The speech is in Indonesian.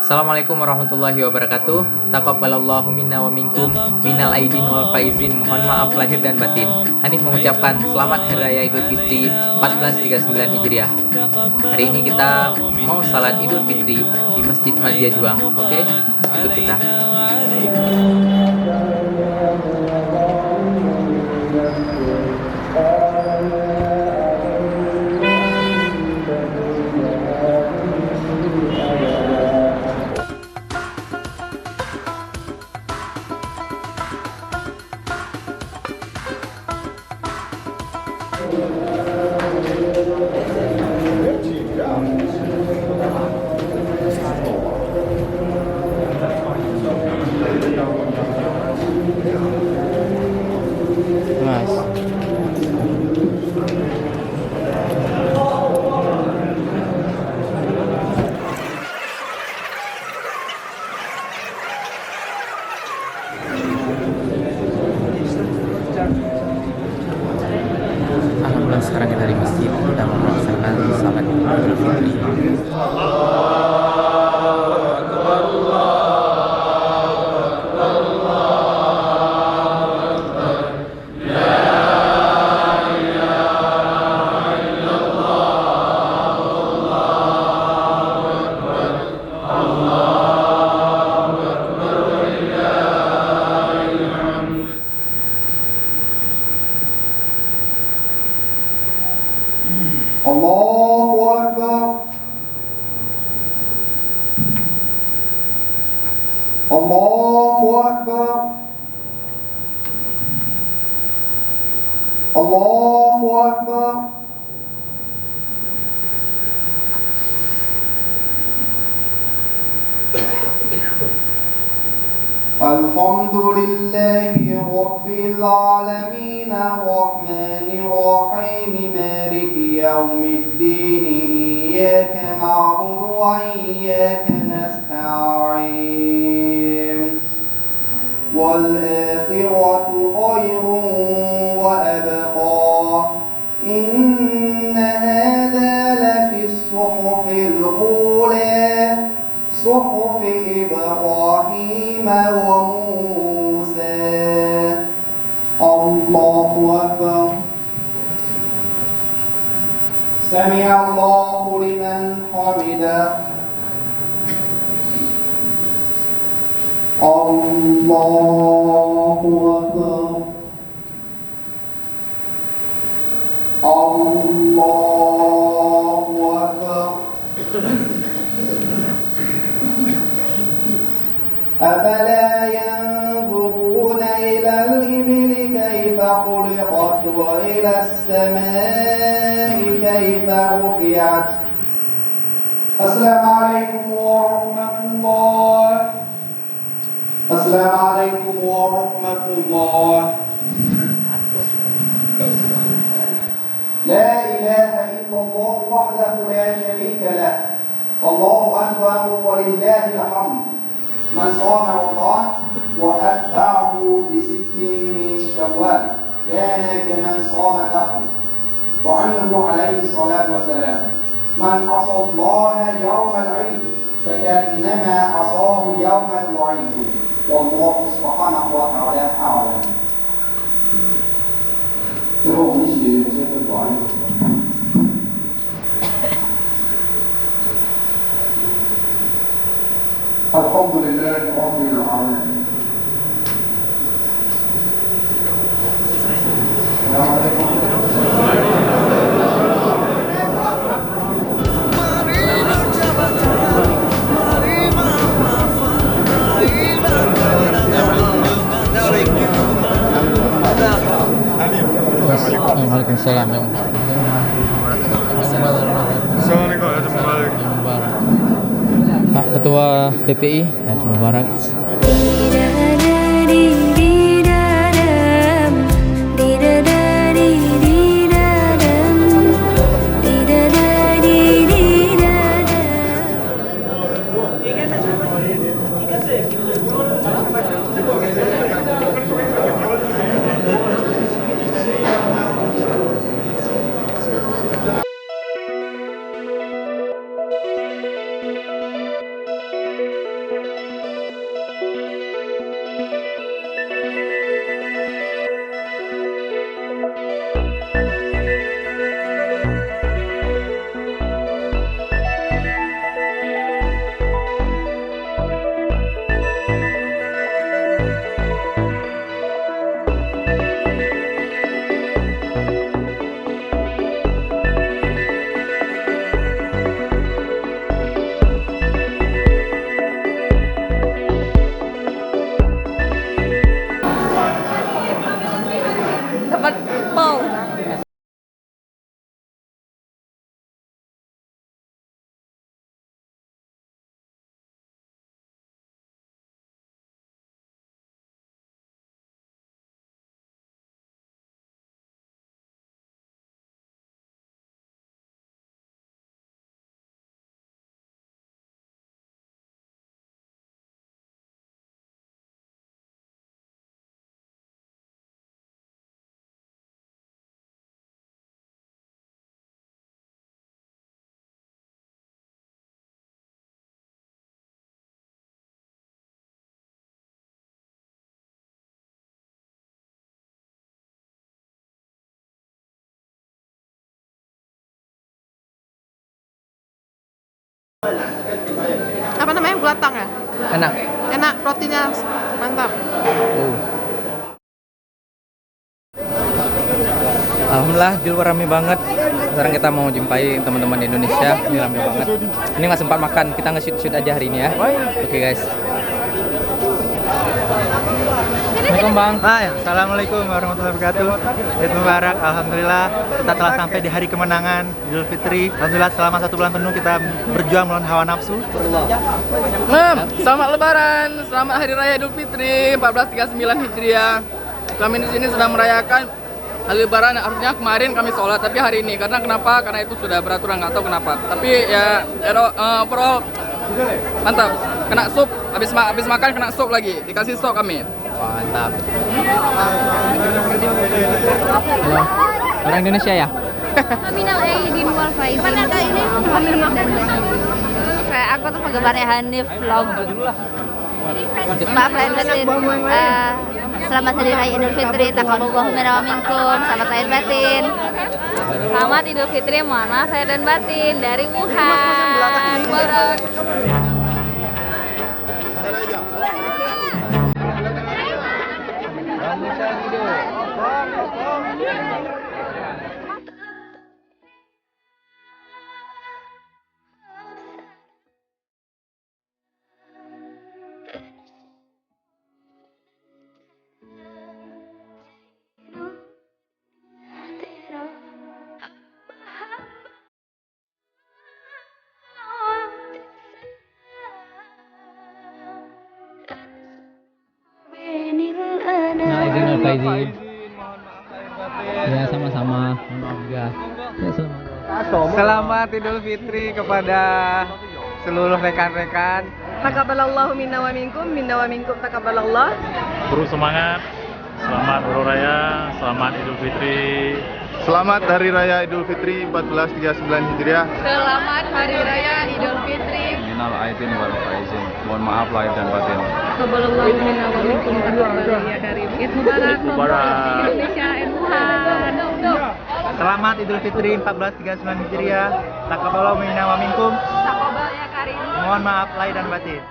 Assalamualaikum warahmatullahi wabarakatuh. Taqabbalallahu minna wa minkum minal aidin wal faizin. Mohon maaf lahir dan batin. Hanif mengucapkan selamat Hari Raya Idul Fitri 1439 Hijriah. Hari ini kita mau salat Idul Fitri di Masjid Madia Juang. Oke, ikut kita. Mas. Alhamdulillah sekarang kita di masjid kita melaksanakan salat Idul Fitri. Allahu Akbar. Allahu Akbar. Allahu Akbar. Alhamdulillahi Rabbil Alamin Ar-Rahmanir Rahim Maliki Yawmiddin Iyyaka na'budu wa iyyaka nasta'in Wal akhiratu khairun wa abqa Inna hadha lafi as-suhufil ula صحف إبراهيم وموسى الله أكبر سمع الله لمن حمده الله أكبر الله أكبر أفلا ينظرون إلى الإبل كيف خلقت وإلى السماء كيف رفعت السلام عليكم ورحمة الله السلام عليكم ورحمة الله لا إله إلا الله وحده لا شريك له الله أكبر ولله الحمد من صام رمضان وأتبعه ب6 من شوال كان كمن صام دهره وعنه عليه الصلاة والسلام من عصى الله يوم العيد فكأنما عصاه يوم الوعيد والله سبحانه وتعالى أعلم. الحمد لله رب العالمين. السلام عليكم. Waalaikumsalam. Pak Ketua PPI, Mubarak. Apa namanya? Belatang ya? Enak. Enak, rotinya mantap. Alhamdulillah di luar rame banget. Sekarang kita mau jumpai teman-teman Indonesia. Ini rame banget. Ini nggak sempat makan, kita nge-shoot aja hari ini ya. Oke guys. Assalamualaikum Bang. Assalamualaikum warahmatullahi wabarakatuh. Eid Mubarak. Alhamdulillah kita telah sampai di hari kemenangan Idul Fitri. Alhamdulillah selama 1 bulan penuh kita berjuang melawan hawa nafsu. Selamat Lebaran, selamat Hari Raya Idul Fitri 1439 Hijriah. Kami di sini sedang merayakan Hari Lebaran. Harusnya kemarin kami sholat, tapi hari ini. Karena kenapa? Karena itu sudah beraturan, nggak tahu kenapa. Tapi ya, overall mantap. Kena sup, habis makan kena sup lagi. Dikasih stok kami. Mantap. Halo. Orang Indonesia ya? Minal Aidin wal Faizin. Aku tuh penggemarnya Hanif Vlog. Maaf lahir batin. Selamat Hari Raya Idul Fitri. Taqabbalallahu minna wa minkum. Selamat lahir batin. Selamat Idul Fitri. Mohon maaf lahir dan batin dari Wuhan. Mubarak. Nah, izin Faizin. Ya sama-sama. Maaf ya. Selamat Idul Fitri kepada seluruh rekan-rekan. Taqabbalallahu minna wa minkum taqabbalallah. Terus semangat, selamat Hari Raya, selamat Idul Fitri. Selamat Hari Raya Idul Fitri 1439 Hijriah. Selamat Hari Raya Idul Fitri. Minal aidin wal faizin. Mohon maaf lahir dan batin. Taqabbalallahu minna wa minkum taqabbal ya karim. Eid Mubarak. Indonesia, Eid Wuhan. Selamat Idul Fitri 1439 Hijriah. Taqabbalallahu minna wa minkum. Taqabbal ya karim. Mohon maaf lahir dan batin.